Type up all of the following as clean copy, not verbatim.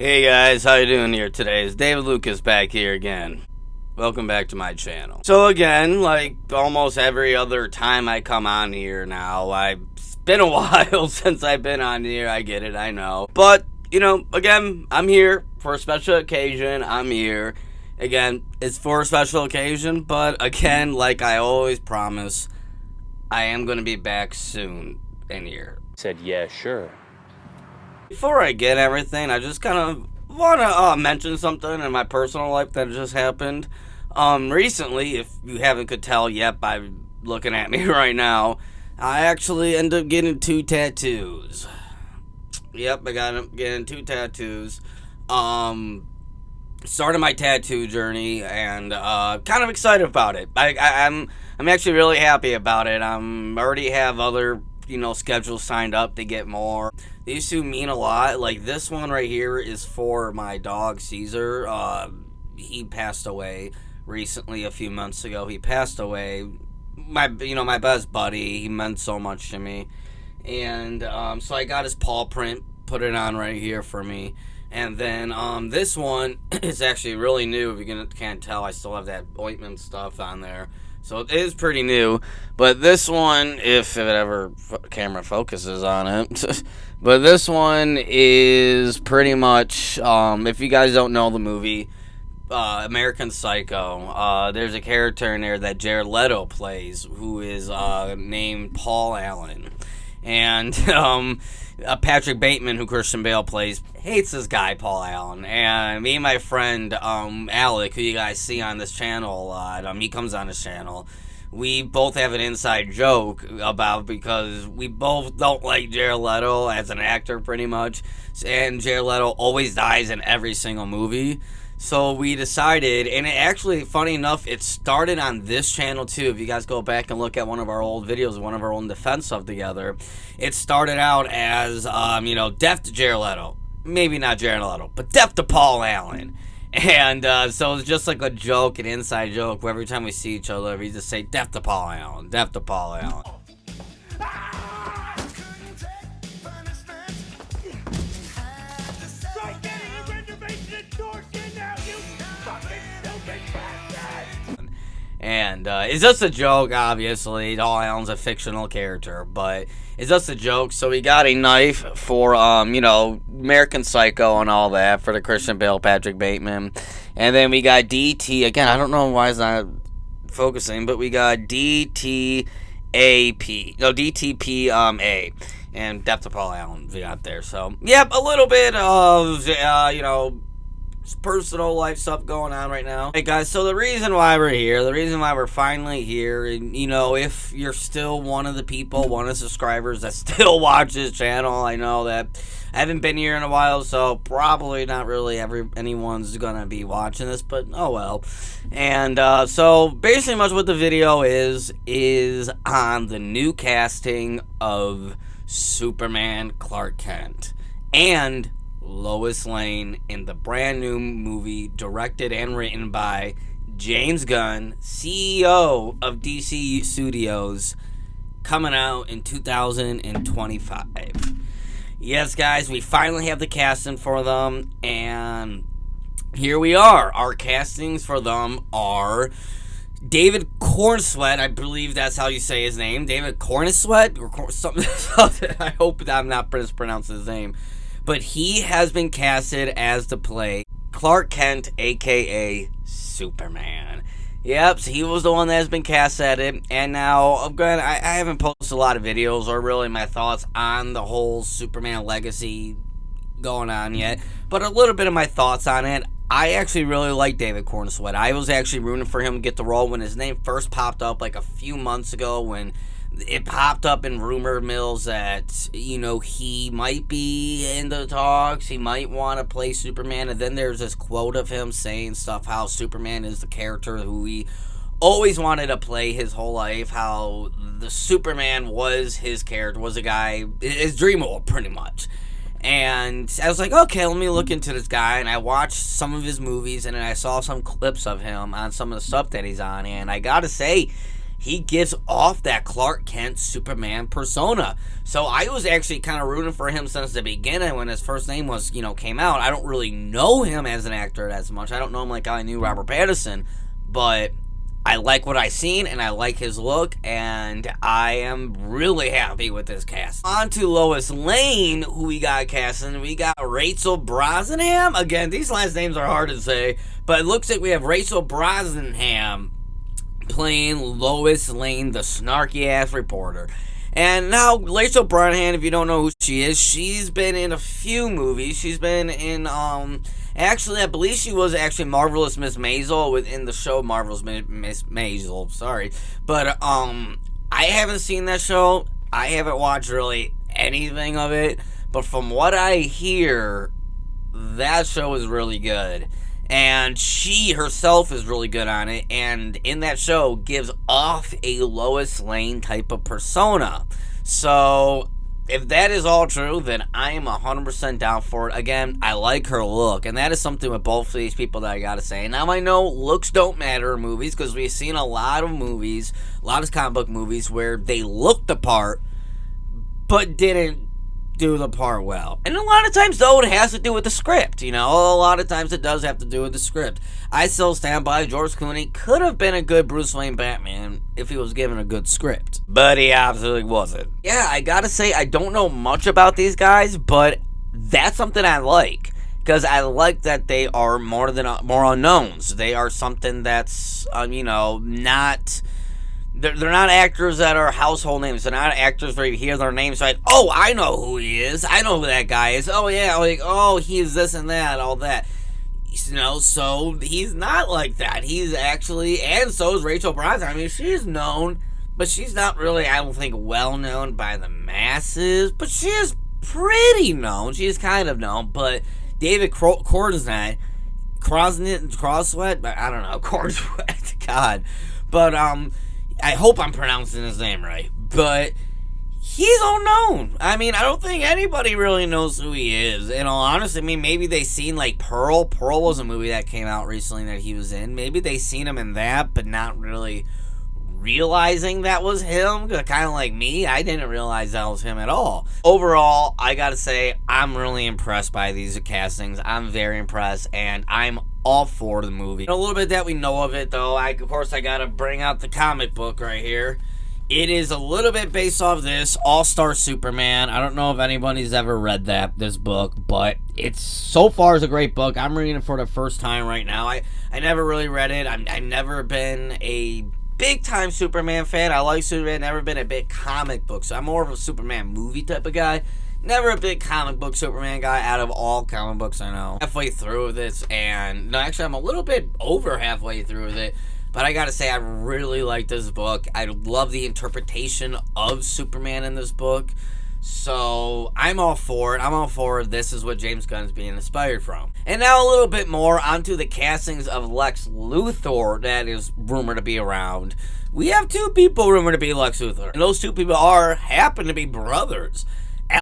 Hey guys, how you doing here today? It's David Lucas back here again. Welcome back to my channel. So again, like almost every other time I come on here now, it's been a while since I've been on here, I get it, I know. But, you know, again, I'm here for a special occasion, I'm here. Again, it's for a special occasion, but again, like I always promise, I am going to be back soon in here. Said, yeah, sure. Before I get everything, I just kind of want to mention something in my personal life that just happened. Recently, if you haven't could tell yet by looking at me right now, I actually ended up getting 2 tattoos. Yep, I got getting 2 tattoos. Started my tattoo journey and kind of excited about it. I'm actually really happy about it. Already have other schedules signed up to get more. These two mean a lot. Like this one right here is for my dog Caesar. He passed away recently, a few months ago. He passed away. My best buddy. He meant so much to me, and so I got his paw print, put it on right here for me. And then this one is actually really new. If you can't tell, I still have that ointment stuff on there. So it is pretty new, but this one, if it ever camera focuses on it, but this one is pretty much, if you guys don't know the movie, American Psycho, there's a character in there that Jared Leto plays, who is named Paul Allen, and Patrick Bateman, who Christian Bale plays, hates this guy, Paul Allen. And me and my friend, Alec, who you guys see on this channel a lot, he comes on this channel, we both have an inside joke about, because we both don't like Jared Leto as an actor pretty much, and Jared Leto always dies in every single movie. So we decided, and it actually, funny enough, it started on this channel too. If you guys go back and look at one of our old videos, one of our own defense stuff together, it started out as, death to Jared Leto. Maybe not Jared Leto, but death to Paul Allen. And so it's just like a joke, an inside joke, where every time we see each other, we just say, death to Paul Allen, death to Paul Allen. And it's just a joke, obviously. Paul Allen's a fictional character, but it's just a joke. So we got a knife for, American Psycho and all that, for the Christian Bale, Patrick Bateman. And then we got DT. Again, I don't know why it's not focusing, but we got DTAP. No, DTPA. And Death to Paul Allen we got there. So, yep, a little bit of, personal life stuff going on right now. Hey guys, so the reason why we're here, the reason why we're finally here, and if you're still one of the subscribers that still watch this channel, I know that I haven't been here in a while, so probably not really anyone's gonna be watching this, but oh well. And so basically much what the video is on the new casting of Superman Clark Kent and Lois Lane in the brand new movie directed and written by James Gunn, CEO of DC Studios, coming out in 2025. Yes, guys, we finally have the casting for them, and here we are. Our castings for them are David Corenswet, I believe that's how you say his name, David Corenswet, or something. I hope I'm not mispronouncing his name. But he has been casted as to play Clark Kent, a.k.a. Superman. Yep, so he was the one that has been cast at it. And now, I haven't posted a lot of videos or really my thoughts on the whole Superman legacy going on yet. But a little bit of my thoughts on it. I actually really like David Corenswet. I was actually rooting for him to get the role when his name first popped up like a few months ago, when it popped up in rumor mills that, he might be in the talks, he might want to play Superman, and then there's this quote of him saying stuff how Superman is the character who he always wanted to play his whole life, how the Superman was his character, was a guy, his dream role, pretty much. And I was like, okay, let me look into this guy, and I watched some of his movies, and then I saw some clips of him on some of the stuff that he's on, and I gotta say, he gives off that Clark Kent Superman persona. So I was actually kind of rooting for him since the beginning when his first name was, came out. I don't really know him as an actor as much. I don't know him like I knew Robert Pattinson, but I like what I seen, and I like his look, and I am really happy with this cast. On to Lois Lane, who we got casting. We got Rachel Brosnahan. Again, these last names are hard to say, but it looks like we have Rachel Brosnahan playing Lois Lane, the snarky-ass reporter. And now, Rachel Brosnahan, if you don't know who she is, she's been in a few movies. She's been in, actually, I believe she was actually Marvelous Miss Maisel within the show Marvelous Miss Maisel, sorry. But, I haven't seen that show. I haven't watched really anything of it. But from what I hear, that show is really good. And she herself is really good on it, and in that show gives off a Lois Lane type of persona. So, if that is all true, then I am 100% down for it. Again, I like her look, and that is something with both of these people that I gotta say. Now, I know looks don't matter in movies, because we've seen a lot of movies, a lot of comic book movies, where they looked the part, but didn't do the part well. And a lot of times, though, it has to do with the script, A lot of times it does have to do with the script. I still stand by George Clooney could have been a good Bruce Wayne Batman if he was given a good script. But he absolutely wasn't. Yeah, I gotta say, I don't know much about these guys, but that's something I like. Because I like that they are more unknowns. They are something that's, not... They're not actors that are household names. They're not actors where you hear their names like, oh, I know who he is. I know who that guy is. Oh, yeah. Like, oh, he's this and that, all that. So he's not like that. He's actually, and so is Rachel Brosnahan. I mean, she's known, but she's not really, I don't think, well known by the masses. But she is pretty known. She is kind of known. But David Croswell, I don't know, Croswell, God. But, I hope I'm pronouncing his name right, but he's unknown. I mean, I don't think anybody really knows who he is. In all honesty, I mean, maybe they seen, like, Pearl. Pearl was a movie that came out recently that he was in. Maybe they seen him in that, but not really realizing that was him. Kind of like me, I didn't realize that was him at all. Overall, I gotta say, I'm really impressed by these castings. I'm very impressed, and I'm all for the movie. A little bit that we know of it, though, of course, I gotta bring out the comic book right here. It is a little bit based off this, All-Star Superman. I don't know if anybody's ever read this book, but it's so far is a great book. I'm reading it for the first time right now. I never really read it. I've never been a big-time Superman fan. I like Superman, never been a big comic book, so I'm more of a Superman movie type of guy. Never a big comic book Superman guy out of all comic books I know. Halfway through this, and no, actually I'm a little bit over halfway through with it, but I gotta say I really like this book. I love the interpretation of Superman in this book, so I'm all for it. I'm all for it. This is what James Gunn is being inspired from. And now a little bit more onto the castings of Lex Luthor that is rumored to be around. We have two people rumored to be Lex Luthor, and those two people happen to be brothers.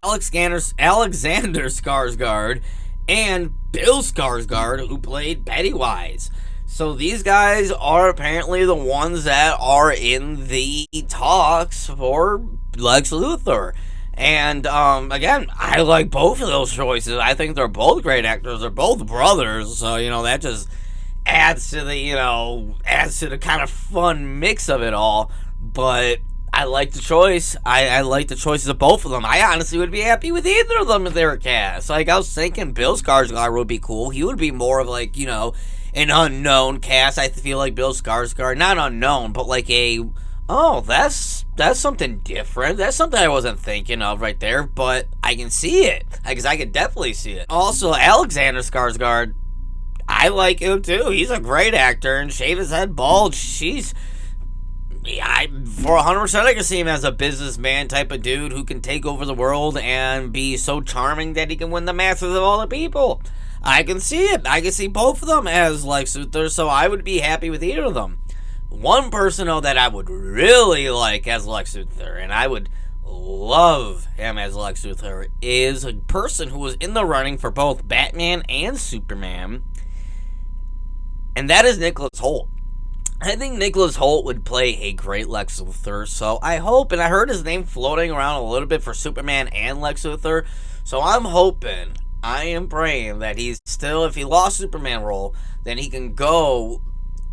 Alexander Skarsgård and Bill Skarsgård, who played Pennywise. So these guys are apparently the ones that are in the talks for Lex Luthor. And, again, I like both of those choices. I think they're both great actors. They're both brothers. So, that just adds to the kind of fun mix of it all. But I like the choice. I like the choices of both of them. I honestly would be happy with either of them if they were cast. Like, I was thinking Bill Skarsgård would be cool. He would be more of, like, an unknown cast. I feel like Bill Skarsgård, not unknown, but like that's something different. That's something I wasn't thinking of right there, but I can see it. Because I can definitely see it. Also, Alexander Skarsgård, I like him too. He's a great actor, and shave his head bald. For 100% I can see him as a businessman type of dude who can take over the world and be so charming that he can win the masses of all the people. I can see it. I can see both of them as Lex Luthor, so I would be happy with either of them. One person, though, that I would really like as Lex Luthor, and I would love him as Lex Luthor, is a person who was in the running for both Batman and Superman, and that is Nicholas Hoult. I think Nicholas Hoult would play a great Lex Luthor, so I hope, and I heard his name floating around a little bit for Superman and Lex Luthor, so I'm hoping, I am praying that he's still, if he lost Superman role, then he can go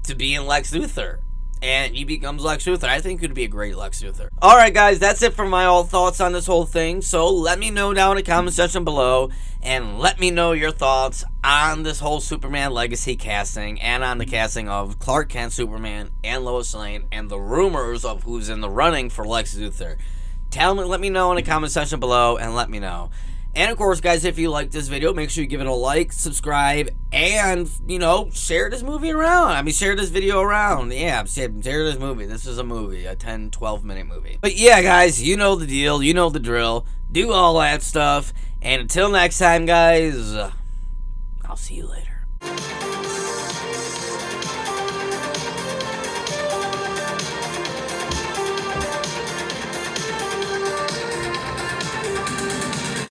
to being Lex Luthor. And he becomes Lex Luthor. I think it would be a great Lex Luthor. Alright guys, that's it for my all thoughts on this whole thing. So let me know down in the comment section below. And let me know your thoughts on this whole Superman Legacy casting. And on the casting of Clark Kent Superman and Lois Lane. And the rumors of who's in the running for Lex Luthor. Let me know in the comment section below. And let me know. And of course, guys, if you like this video, make sure you give it a like, subscribe, and, you know, share this movie around. I mean, share this video around. Yeah, share this movie. This is a movie, a 10, 12-minute movie. But yeah, guys, you know the deal. You know the drill. Do all that stuff. And until next time, guys, I'll see you later.